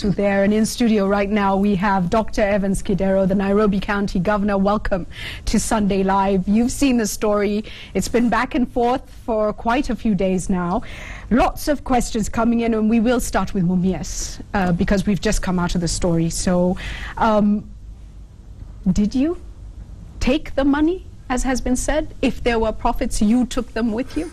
There, and in studio right now we have Dr. Evans Kidero, the Nairobi County Governor. Welcome to Sunday Live. You've seen the story. It's been back and forth for quite a few days now. Lots of questions coming in, and we will start with Mumias because we've just come out of the story. So, did you take the money, as has been said? If there were profits, you took them with you?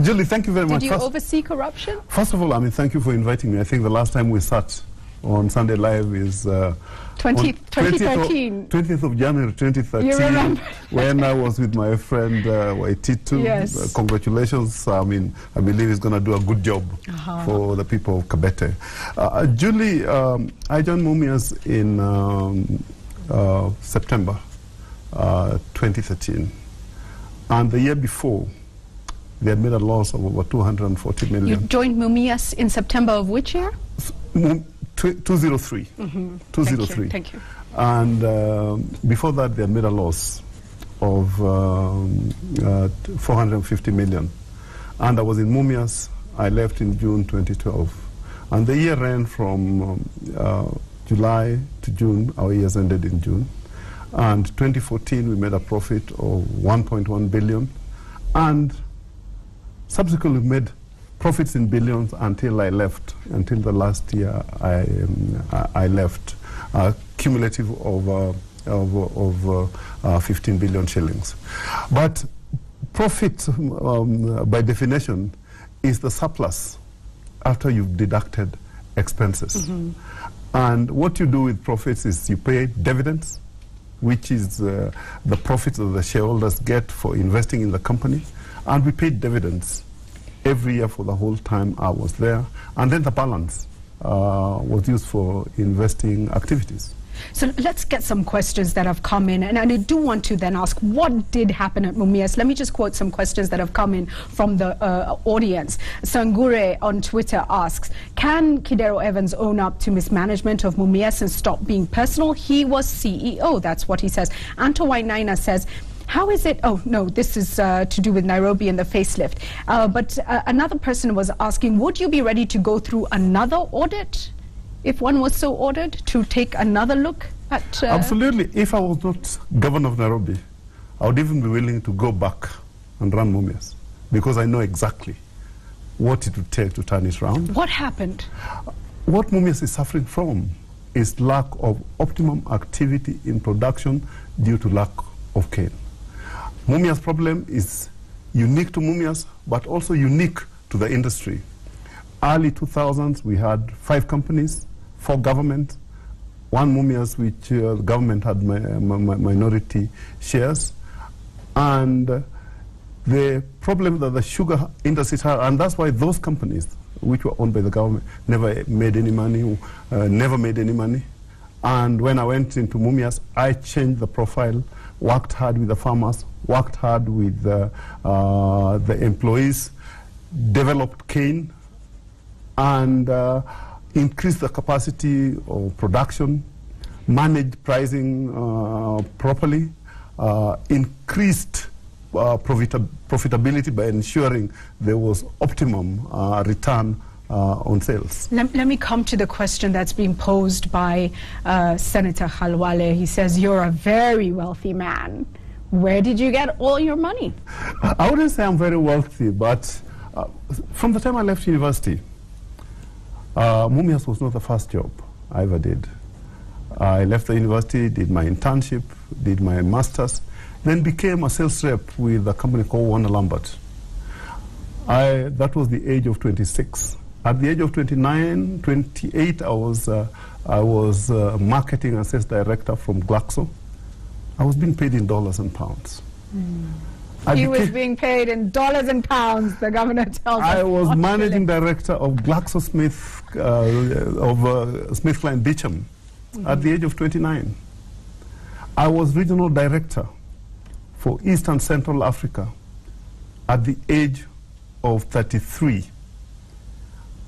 Julie, thank you very much. Did you oversee corruption? First of all, thank you for inviting me. I think the last time we sat on Sunday Live is 2013. 20th of January 2013. You remember? When I was with my friend Waititu. Yes. Congratulations. I believe he's going to do a good job for the people of Kabete. Julie, I joined Mumias in September 2013. And the year before, they had made a loss of over 240 million. You joined Mumias in September of which year? 203. 203. Thank you. And before that, they had made a loss of 450 million. And I was in Mumias. I left in June 2012. And the year ran from July to June. Our years ended in June. And 2014, we made a profit of 1.1 billion. And subsequently made profits in billions until I left. Until the last year, I left. Cumulative of 15 billion shillings. But profit, by definition, is the surplus after you've deducted expenses. And what you do with profits is you pay dividends, which is the profits that the shareholders get for investing in the company. And we paid dividends every year for the whole time I was there. And then the balance was used for investing activities. So let's get some questions that have come in. And I do want to then ask, what did happen at Mumias? Let me just quote some questions that have come in from the audience. Sangure on Twitter asks, can Kidero Evans own up to mismanagement of Mumias and stop being personal? He was CEO. That's what he says. Anto Wainaina says, how is it? Oh, no, this is to do with Nairobi and the facelift. But another person was asking, would you be ready to go through another audit if one was so ordered, to take another look at... Absolutely. If I was not governor of Nairobi, I would even be willing to go back and run Mumias, because I know exactly what it would take to turn it around. What happened? What Mumias is suffering from is lack of optimum activity in production due to lack of cane. Mumias' problem is unique to Mumias, but also unique to the industry. Early 2000s, we had 5 companies, 4 government, 1 Mumias, which the government had minority shares. And the problem that the sugar industry had, and that's why those companies, which were owned by the government, never made any money. And when I went into Mumias, I changed the profile, worked hard with the farmers, worked hard with the employees, developed cane, and increased the capacity of production, managed pricing properly, increased profitability by ensuring there was optimum return on sales. Let me come to the question that's being posed by Senator Khalwale. He says, you're a very wealthy man. Where did you get all your money? I wouldn't say I'm very wealthy, but from the time I left university, Mumias was not the first job I ever did. I left the university, did my internship, did my master's, then became a sales rep with a company called Warner Lambert. That was the age of 26. At the age of 29, 28, I was marketing and sales director from Glaxo. I was being paid in dollars and pounds. He was being paid in dollars and pounds, the governor tells us. I was managing director of GlaxoSmithKline Beecham at the age of 29. I was regional director for East and Central Africa at the age of 33.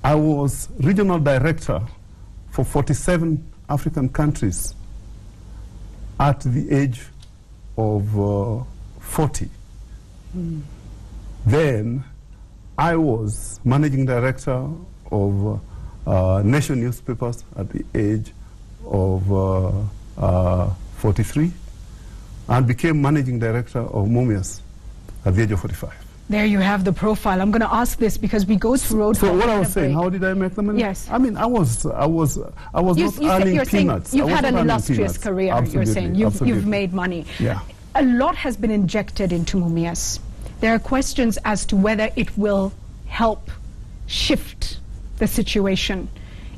I was regional director for 47 African countries at the age of 40. Then I was managing director of Nation newspapers at the age of 43 and became managing director of Mumias at the age of 45. There you have the profile. I'm going to ask this because we go through road. So what I was saying, how did I make the money? Yes. I mean, I was not earning peanuts. You've had an illustrious career. Absolutely, you're saying you've made money. Yeah. A lot has been injected into Mumias. There are questions as to whether it will help shift the situation.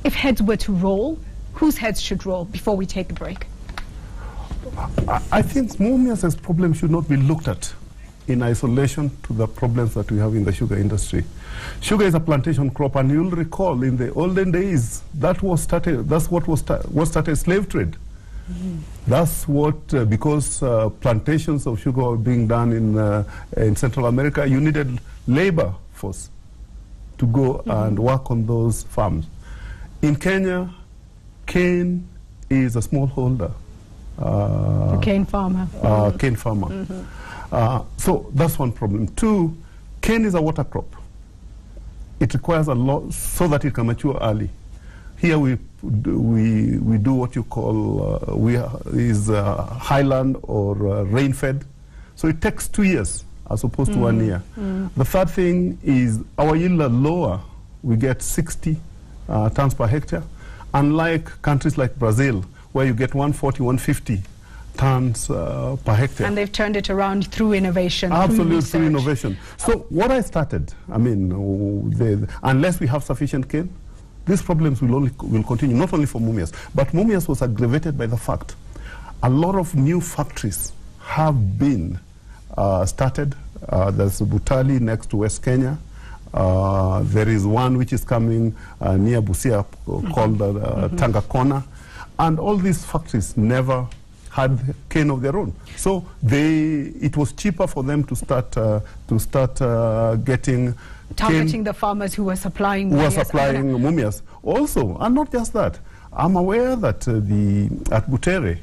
If heads were to roll, whose heads should roll before we take a break? I think Mumias' problem should not be looked at in isolation to the problems that we have in the sugar industry. Sugar is a plantation crop, and you'll recall in the olden days that's what started slave trade. That's what, because plantations of sugar were being done in Central America, you needed labor force to go and work on those farms. In Kenya, cane is a smallholder. The cane farmer. Cane farmer. So that's one problem. Two, cane is a water crop. It requires a lot so that it can mature early. Here we do what you call highland or rain-fed. So it takes 2 years as opposed to 1 year. The third thing is our yield are lower. We get 60 tons per hectare. Unlike countries like Brazil, where you get 140, 150 tons per hectare. And they've turned it around through innovation. Absolutely, through innovation. So what I started, I mean, unless we have sufficient cane, these problems will continue, not only for Mumias, but Mumias was aggravated by the fact a lot of new factories have been started. There's Butali next to West Kenya. There is one which is coming near Busia called Tangakona. And all these factories never had cane of their own. So it was cheaper for them to start getting targeting the farmers who were supplying Mumias. Also, and not just that, I'm aware that at Butere,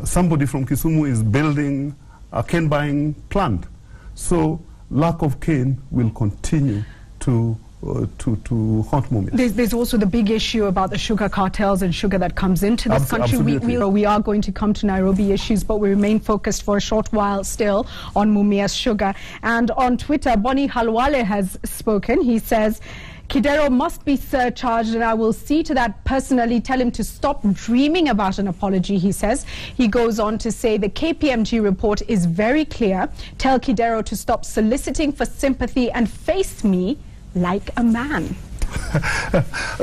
somebody from Kisumu is building a cane buying plant. So lack of cane will continue to haunt Mumias. There's also the big issue about the sugar cartels and sugar that comes into this country. We are going to come to Nairobi issues, but we remain focused for a short while still on Mumias sugar. And on Twitter, Bonnie Halwale has spoken. He says, Kidero must be surcharged, and I will see to that personally. Tell him to stop dreaming about an apology, he says. He goes on to say the KPMG report is very clear. Tell Kidero to stop soliciting for sympathy and face me like a man.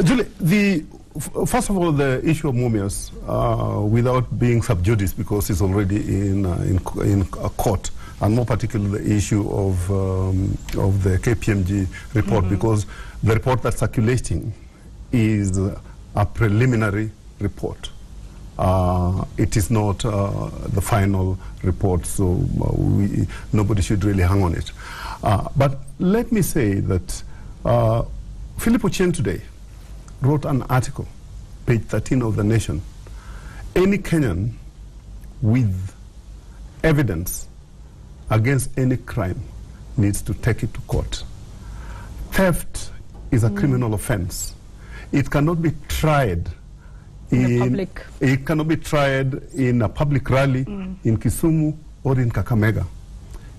Julie, first of all, the issue of Mumias, without being sub judice, because it's already in a court, and more particularly the issue of the KPMG report, because the report that's circulating is a preliminary report. It is not the final report, so nobody should really hang on it. But let me say that Philip Ochieng today wrote an article, page 13 of The Nation. Any Kenyan with evidence against any crime needs to take it to court. Theft is a criminal offense. It cannot be tried It cannot be tried in a public rally in Kisumu or in Kakamega.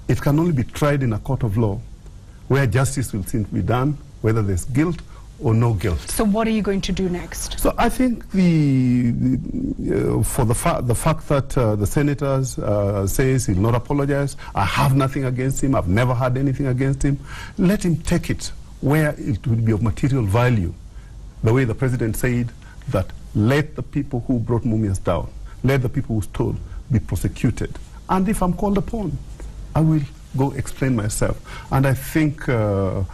It can only be tried in a court of law where justice will seem to be done, whether there's guilt or no guilt. So what are you going to do next? So I think for the fact that the senators says he'll not apologize, I have nothing against him, I've never had anything against him, let him take it where it will be of material value. The way the president said that let the people who brought Mumias down, let the people who stole be prosecuted. And if I'm called upon, I will go explain myself. And I think the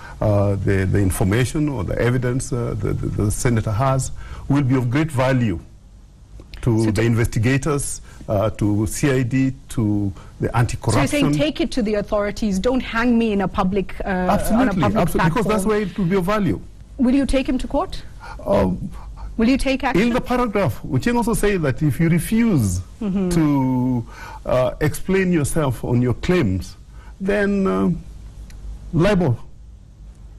information or the evidence the senator has will be of great value to the investigators, to CID, to the anti-corruption. So you're saying take it to the authorities, don't hang me in a public absolutely, because that's where it will be of value. Will you take him to court? Will you take action? In the paragraph, we can also say that if you refuse to explain yourself on your claims, then libel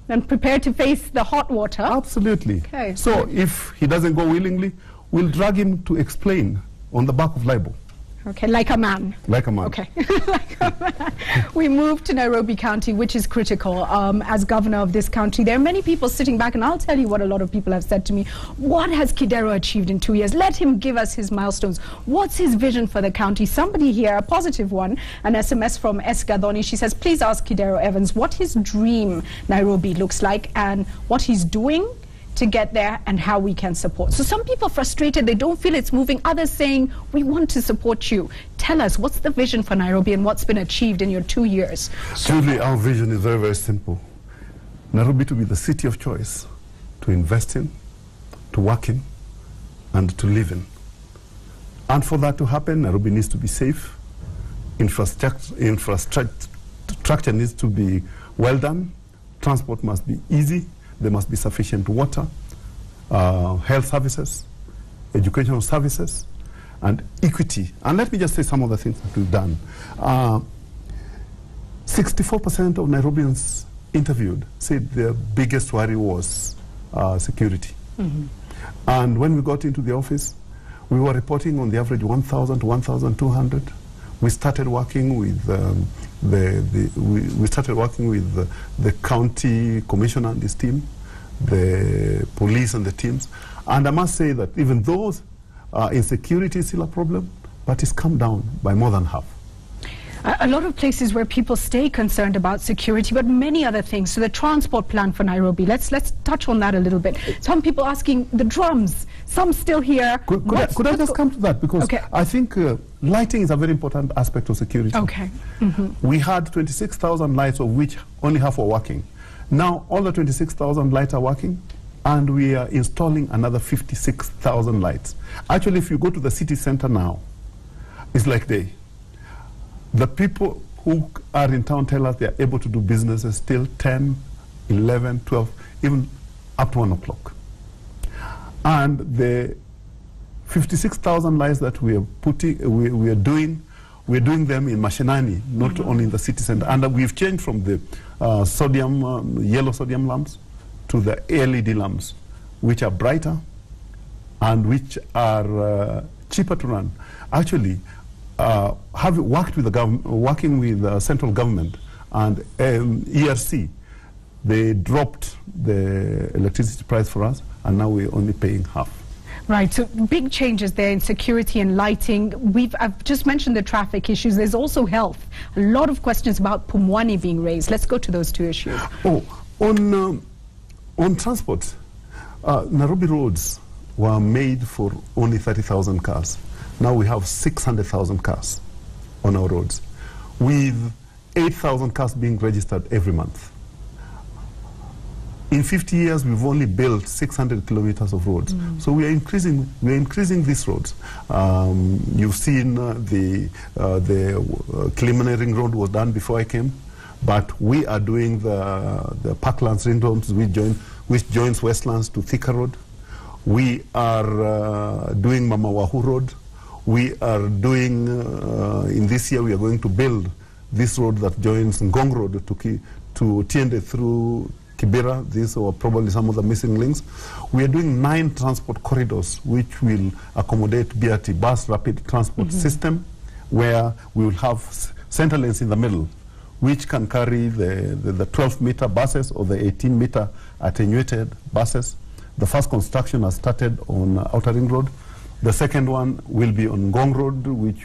And prepare to face the hot water. Absolutely. Okay. So if he doesn't go willingly, we'll drag him to explain on the back of libel. Okay, like a man. Like a man. Okay, like a man. We move to Nairobi County, which is critical. As governor of this country, there are many people sitting back, and I'll tell you what a lot of people have said to me. What has Kidero achieved in 2 years? Let him give us his milestones. What's his vision for the county? Somebody here, a positive one, an SMS from S. Gadoni. She says, please ask Kidero Evans what his dream Nairobi looks like and what he's doing to get there and how we can support. So some people frustrated, they don't feel it's moving. Others saying, we want to support you. Tell us, what's the vision for Nairobi and what's been achieved in your 2 years? Truly, our vision is very, very simple. Nairobi to be the city of choice, to invest in, to work in, and to live in. And for that to happen, Nairobi needs to be safe. Infrastructure needs to be well done. Transport must be easy. There must be sufficient water, health services, educational services, and equity. And let me just say some of the things that we've done. 64% of Nairobians interviewed said their biggest worry was security. Mm-hmm. And when we got into the office, we were reporting on the average 1,000 to 1,200. We started working with the county commissioner and his team, the police and the teams. And I must say that even though insecurity is still a problem, but it's come down by more than half. A lot of places where people stay concerned about security, but many other things. So the transport plan for Nairobi, let's touch on that a little bit. Some people asking the drums, some still here. Could I just come to that? Because okay. I think lighting is a very important aspect of security. Okay. Mm-hmm. We had 26,000 lights, of which only half were working. Now all the 26,000 lights are working, and we are installing another 56,000 lights. Actually, if you go to the city center now, it's like day. The people who are in town tell us they are able to do businesses till 10, 11, 12, even up to 1 o'clock. And the 56,000 lights that we are doing them in Mashinani, not mm-hmm. only in the city center. And we've changed from the yellow sodium lamps to the LED lamps, which are brighter and which are cheaper to run. Actually, having worked with working with the central government and ERC, they dropped the electricity price for us, and now we're only paying half. Right, so big changes there in security and lighting. I've just mentioned the traffic issues. There's also health. A lot of questions about Pumwani being raised. Let's go to those two issues. Oh, on transport, Nairobi roads were made for only 30,000 cars. Now we have 600,000 cars on our roads, with 8,000 cars being registered every month. In 50 years, we've only built 600 kilometers of roads. Mm. So we are increasing these roads. You've seen the Kilimanjaro road was done before I came, but we are doing the Parklands ring roads, which joins Westlands to Thika Road. We are doing Mama Wahu Road. We are doing, in this year, we are going to build this road that joins Ngong Road to Tiende through Kibera. These are probably some of the missing links. We are doing 9 transport corridors, which will accommodate BRT, bus rapid transport mm-hmm. system, where we will have center lanes in the middle, which can carry the 12-meter buses or the 18-meter attenuated buses. The first construction has started on Outer Ring Road. The second one will be on Ngong Road, which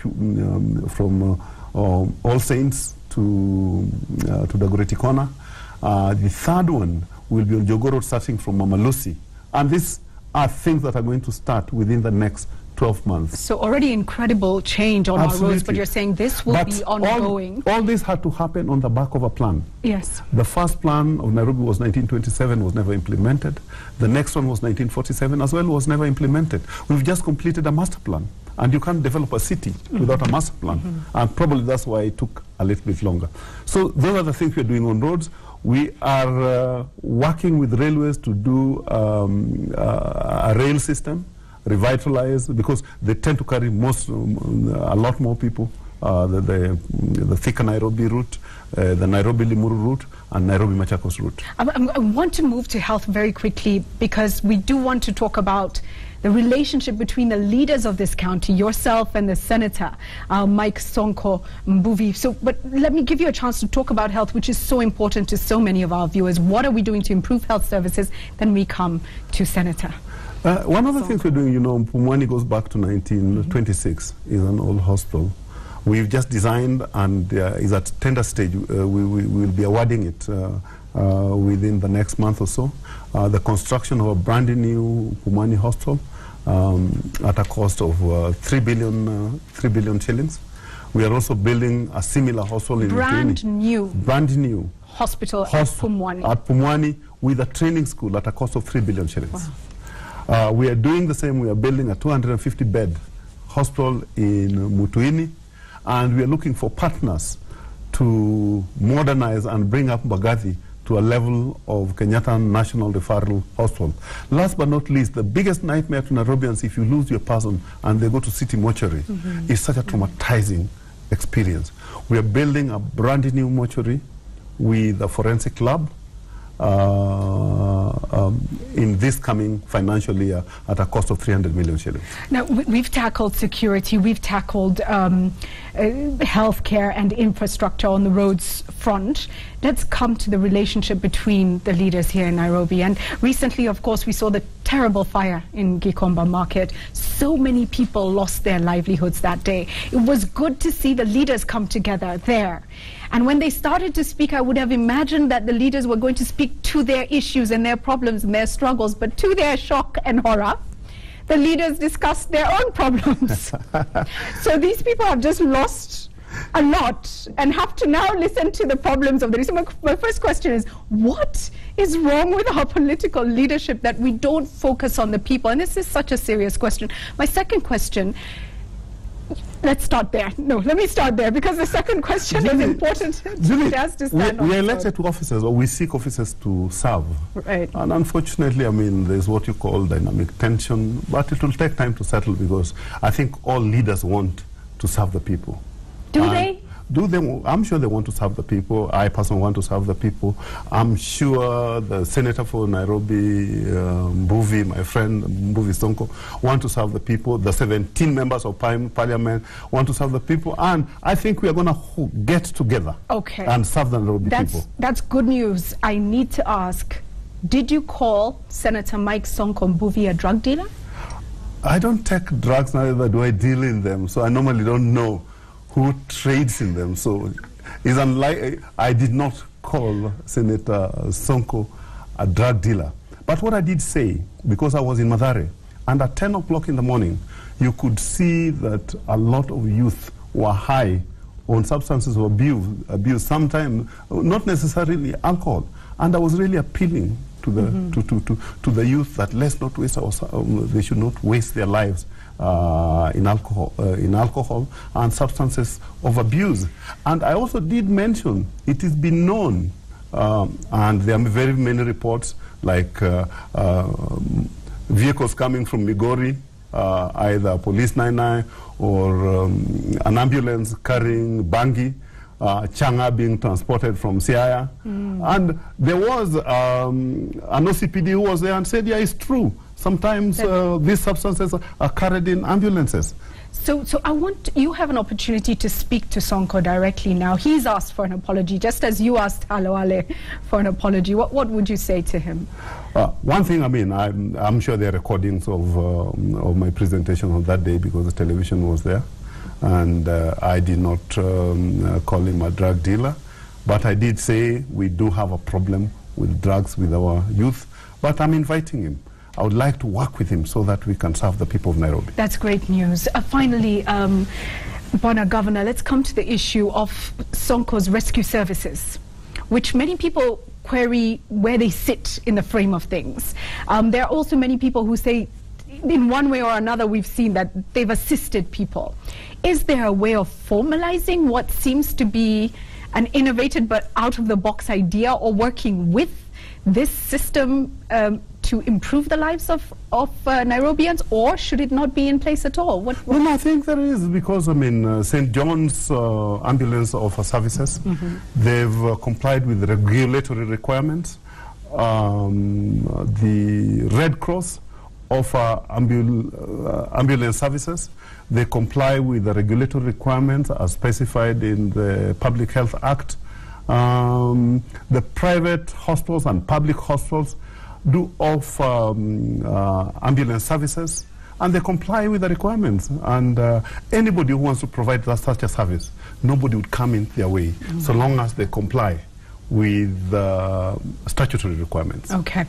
from All Saints to Dagoretti Corner. The third one will be on Jogo Road, starting from Mama Lucy. And these are things that are going to start within the next 12 months. So already incredible change on Absolutely. Our roads, but you're saying this will be ongoing. All this had to happen on the back of a plan. Yes. The first plan of Nairobi was 1927, was never implemented. The next one was 1947 as well, was never implemented. We've just completed a master plan. And you can't develop a city mm-hmm. without a master plan. Mm-hmm. And probably that's why it took a little bit longer. So those are the things we're doing on roads. We are working with railways to do a rail system, revitalize, because they tend to carry a lot more people the Thika Nairobi route, the Nairobi Limuru route, and Nairobi Machakos route. I want to move to health very quickly, because we do want to talk about the relationship between the leaders of this county, yourself and the Senator, Mike Sonko Mbuvi. So, but let me give you a chance to talk about health, which is so important to so many of our viewers. What are we doing to improve health services? Then we come to Senator. One of the things we're doing, you know, Pumwani goes back to 1926, is an old hospital. We've just designed and is at tender stage. We will be awarding it within the next month or so. The construction of a brand new Pumwani hospital at a cost of 3 billion shillings. We are also building a similar hospital in brand new hospital at Pumwani. At Pumwani, with a training school at a cost of 3 billion shillings. Wow. We are doing the same. We are building a 250-bed hospital in Mutuini, and we are looking for partners to modernize and bring up Mbagathi to a level of Kenyatta National Referral Hospital. Last but not least, the biggest nightmare to Nairobians, if you lose your person and they go to city mortuary, is such a traumatizing experience. We are building a brand new mortuary with a forensic lab in this coming financial year at a cost of 300 million shillings. Now, we've tackled security, we've tackled healthcare and infrastructure on the roads front. Let's come to the relationship between the leaders here in Nairobi. And recently, of course, we saw the terrible fire in Gikomba Market. So many people lost their livelihoods that day. It was good to see the leaders come together there. And when they started to speak, I would have imagined that the leaders were going to speak to their issues and their problems and their struggles, but to their shock and horror, the leaders discussed their own problems. So these people have just lost a lot and have to now listen to the problems of the leaders. So my first question is, what is wrong with our political leadership that we don't focus on the people? And this is such a serious question. My second question, let's start there. No, let me start there, because the second question is important. Julie, we are on elected to offices, or we seek offices to serve. Right. And unfortunately, I mean, there's what you call dynamic tension, but it will take time to settle, because I think all leaders want to serve the people. Do they? I'm sure they want to serve the people. I personally want to serve the people. I'm sure the Senator for Nairobi, Mbuvi, my friend Mbuvi Sonko, want to serve the people. The 17 members of Parliament want to serve the people. And I think we are going to get together and serve the Nairobi people. That's good news. I need to ask, did you call Senator Mike Sonko Mbuvi a drug dealer? I don't take drugs, neither do I deal in them. So I normally don't know who trades in them. So it's unlikely. I did not call Senator Sonko a drug dealer. But what I did say, because I was in Mathare, and at 10 o'clock in the morning, you could see that a lot of youth were high on substances of abuse, sometimes not necessarily alcohol. And I was really appealing to the youth that let's not waste they should not waste their lives in alcohol and substances of abuse. And I also did mention it has been known, and there are very many reports, like vehicles coming from Migori, either police 99 or an ambulance carrying Bangi, Changa being transported from Siaya. And there was an OCPD who was there and said, yeah, it's true. Sometimes these substances are carried in ambulances. So you have an opportunity to speak to Sonko directly now. He's asked for an apology, just as you asked Halowale for an apology. What would you say to him? One thing, I mean, I'm sure there are recordings of my presentation on that day, because the television was there. And I did not call him a drug dealer. But I did say we do have a problem with drugs with our youth. But I'm inviting him. I would like to work with him so that we can serve the people of Nairobi. That's great news. Finally, Bwana Governor, let's come to the issue of Sonko's rescue services, which many people query where they sit in the frame of things. There are also many people who say, in one way or another, we've seen that they've assisted people. Is there a way of formalizing what seems to be an innovative but out-of-the-box idea, or working with this system to improve the lives of Nairobians, or should it not be in place at all? Well, I think there is, because, I mean, St. John's ambulance offer services. They've complied with the regulatory requirements. The Red Cross offer ambulance services. They comply with the regulatory requirements as specified in the Public Health Act. The private hospitals and public hospitals do offer ambulance services, and they comply with the requirements. And anybody who wants to provide such a service, nobody would come in their way, so long as they comply with statutory requirements. Okay.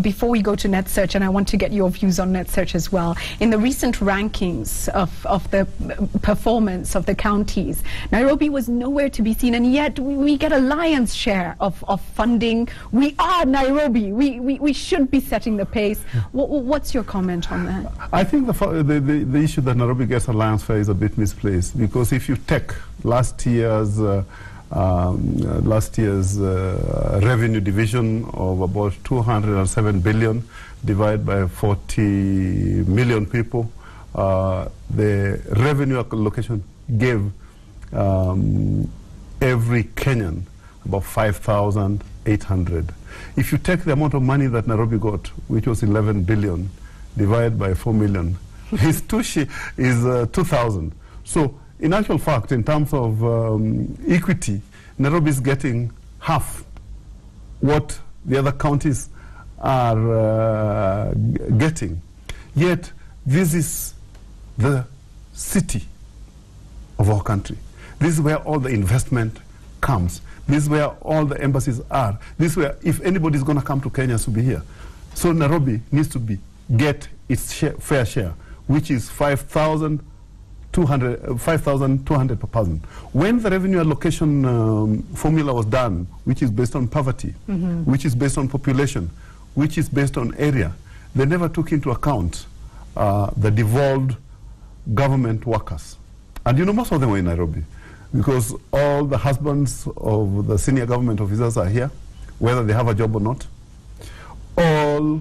Before we go to NetSearch, and I want to get your views on NetSearch as well, in the recent rankings of the performance of the counties, Nairobi was nowhere to be seen, and yet we get a lion's share of funding. We are Nairobi. We should be setting the pace. What's your comment on that? I think the issue that Nairobi gets a lion's share is a bit misplaced, because if you take last year's revenue division of about 207 billion divided by 40 million people, the revenue allocation gave every Kenyan about 5,800. If you take the amount of money that Nairobi got, which was 11 billion, divided by 4 million, is 2,000. So in actual fact, in terms of equity, Nairobi is getting half what the other counties are getting. Yet, this is the city of our country. This is where all the investment comes. This is where all the embassies are. This is where, if anybody is going to come to Kenya, to be here. So Nairobi needs to get its fair share, which is 5,200 per person. When the revenue allocation formula was done, which is based on poverty, which is based on population, which is based on area, they never took into account the devolved government workers. And you know, most of them were in Nairobi, because all the husbands of the senior government officers are here, whether they have a job or not. All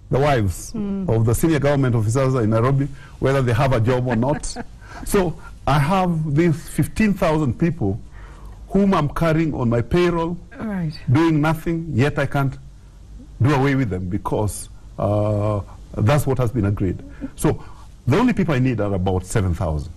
the wives of the senior government officers are in Nairobi, whether they have a job or not. So I have these 15,000 people whom I'm carrying on my payroll, doing nothing, yet I can't do away with them, because that's what has been agreed. So the only people I need are about 7,000.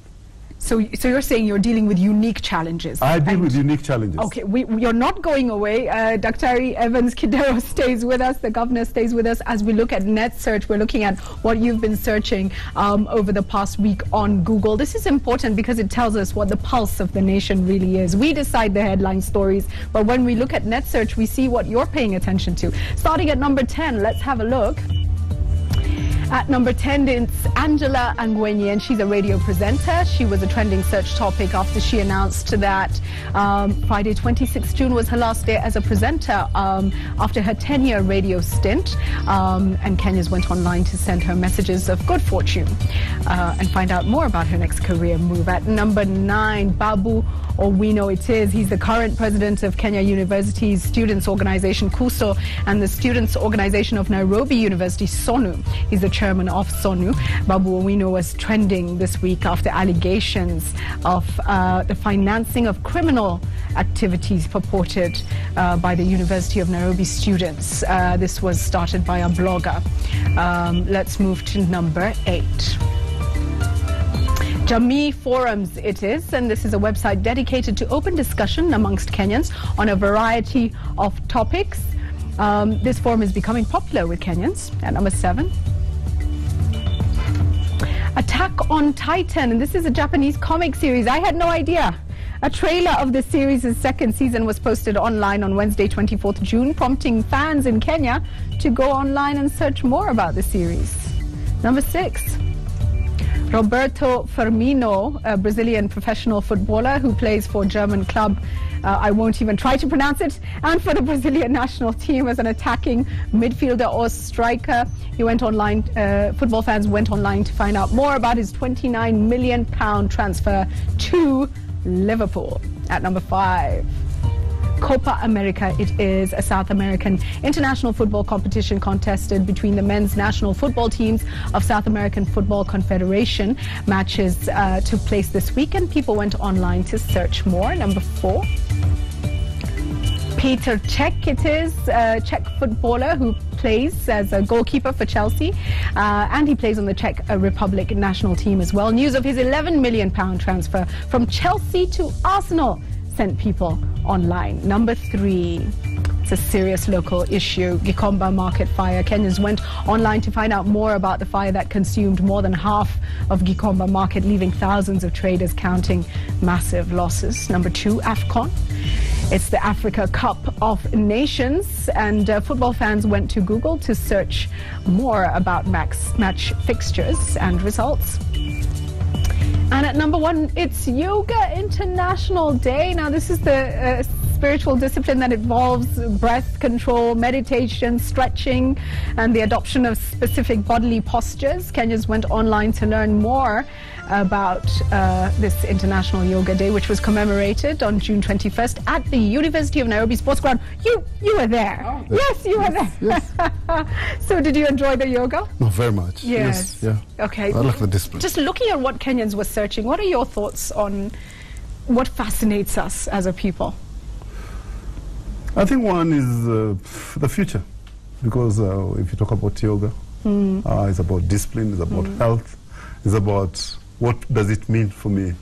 So you're saying you're dealing with unique challenges? I deal with unique challenges. Okay, you're not going away. Dr. Evans Kidero stays with us. The governor stays with us as we look at NetSearch. We're looking at what you've been searching over the past week on Google. This is important because it tells us what the pulse of the nation really is. We decide the headline stories, but when we look at NetSearch, we see what you're paying attention to. Starting at number 10, let's have a look. At number 10, it's Angela Angwenyi, and she's a radio presenter. She was a trending search topic after she announced that Friday, 26 June was her last day as a presenter after her 10-year radio stint. And Kenyans went online to send her messages of good fortune and find out more about her next career move. At number 9, Babu Owino it is. He's the current president of Kenya University's students' organization, KUSO, and the students' organization of Nairobi University, SONU. He's the chairman of SONU. Babu Owino was trending this week after allegations of the financing of criminal activities purported by the University of Nairobi students. This was started by a blogger. Let's move to number 8. Jamii Forums it is, and this is a website dedicated to open discussion amongst Kenyans on a variety of topics. This forum is becoming popular with Kenyans. At number 7. Attack on Titan, and this is a Japanese comic series. I had no idea. A trailer of the series' second season was posted online on Wednesday, 24th June, prompting fans in Kenya to go online and search more about the series. Number 6. Roberto Firmino, a Brazilian professional footballer who plays for German club, I won't even try to pronounce it, and for the Brazilian national team as an attacking midfielder or striker. He went online, football fans went online to find out more about his £29 million transfer to Liverpool. At number 5. Copa America. It is a South American international football competition contested between the men's national football teams of South American Football Confederation. Matches took place this week and people went online to search more. Number 4. Petr Cech, it is a Czech footballer who plays as a goalkeeper for Chelsea, and he plays on the Czech Republic national team as well. News of his £11 million transfer from Chelsea to Arsenal sent people online. Number 3. It's a serious local issue. Gikomba market fire. Kenyans went online to find out more about the fire that consumed more than half of Gikomba market, leaving thousands of traders counting massive losses. Number 2, AFCON. It's the Africa Cup of Nations, and football fans went to Google to search more about match fixtures and results. And at number 1, it's Yoga International Day. Now, this is the spiritual discipline that involves breath control, meditation, stretching, and the adoption of specific bodily postures. Kenyans went online to learn more about this International Yoga Day, which was commemorated on June 21st at the University of Nairobi Sports Ground. You were there. Oh, yes, you were there. Yes. So did you enjoy the yoga? No, very much. Yes. Yeah. Okay. I like the discipline. Just looking at what Kenyans were searching, what are your thoughts on what fascinates us as a people? I think one is the future, because if you talk about yoga, it's about discipline, it's about health, it's about what does it mean for me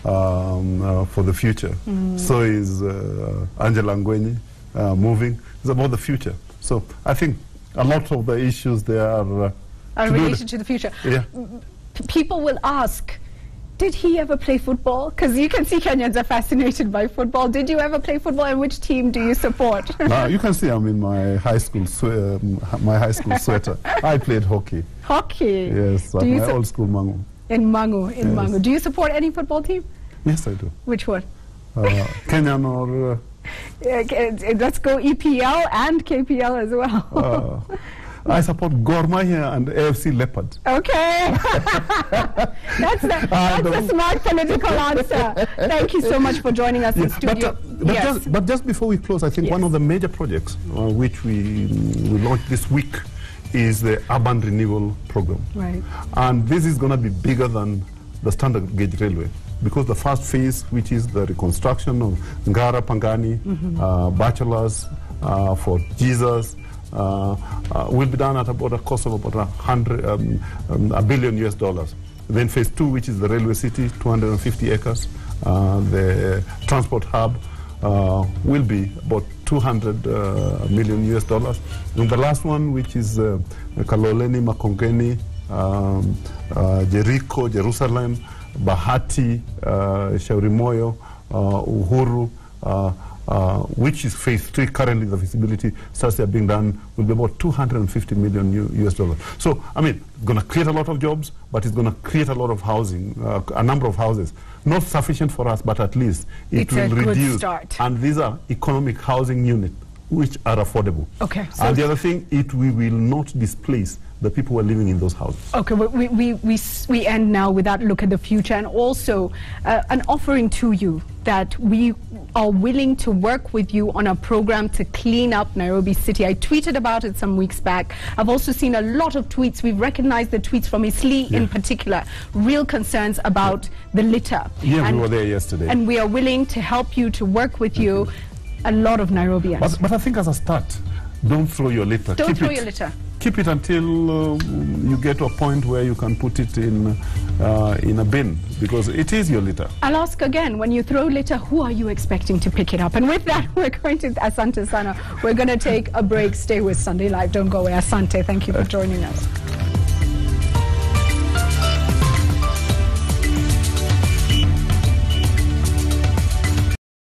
for the future. So is Angela Ngwenyi moving. It's about the future. So I think a lot of the issues there are related to the future. Yeah. People will ask, did he ever play football? Because you can see Kenyans are fascinated by football. Did you ever play football, and which team do you support? Now you can see I'm in my high school sweater. I played hockey. Hockey? Yes, at my old school, Mangu. In Mangu, in yes. Mangu. Do you support any football team? Yes, I do. Which one? Kenyan or... let's go EPL and KPL as well. I support Gor Mahia and AFC Leopard. Okay. that's the smart political answer. Thank you so much for joining us in studio. But just before we close, I think one of the major projects which we launched this week is the Urban Renewal Program. Right. And this is going to be bigger than the standard gauge railway, because the first phase, which is the reconstruction of Ngara, Pangani, Bachelors, Fort Jesus, will be done at about a cost of about $1 billion. Then phase 2, which is the railway city, 250 acres, the transport hub, will be about $200 million. And the last one, which is Kaloleni, Makongeni, Jericho, Jerusalem, Bahati, Shaurimoyo, Uhuru, which is phase 3. Currently the feasibility studies are being done, will be about $250 million. So, I mean, it's going to create a lot of jobs, but it's going to create a lot of housing, a number of houses. Not sufficient for us, but at least it will reduce. Good start. And these are economic housing units, which are affordable. Okay. So and the other thing, we will not displace the people who are living in those houses. Okay, we end now with that look at the future, and also an offering to you that we are willing to work with you on a program to clean up Nairobi City. I tweeted about it some weeks back. I've also seen a lot of tweets. We've recognized the tweets from Isli in particular, real concerns about the litter. Yeah, we were there yesterday. And we are willing to help you, to work with you, a lot of Nairobians. But I think as a start, don't throw your litter. Don't throw your litter. Keep it until you get to a point where you can put it in a bin, because it is your litter. I'll ask again, when you throw litter, who are you expecting to pick it up? And with that, we're going to, Asante Sana, we're going to take a break. Stay with Sunday Live. Don't go away. Asante, thank you for joining us.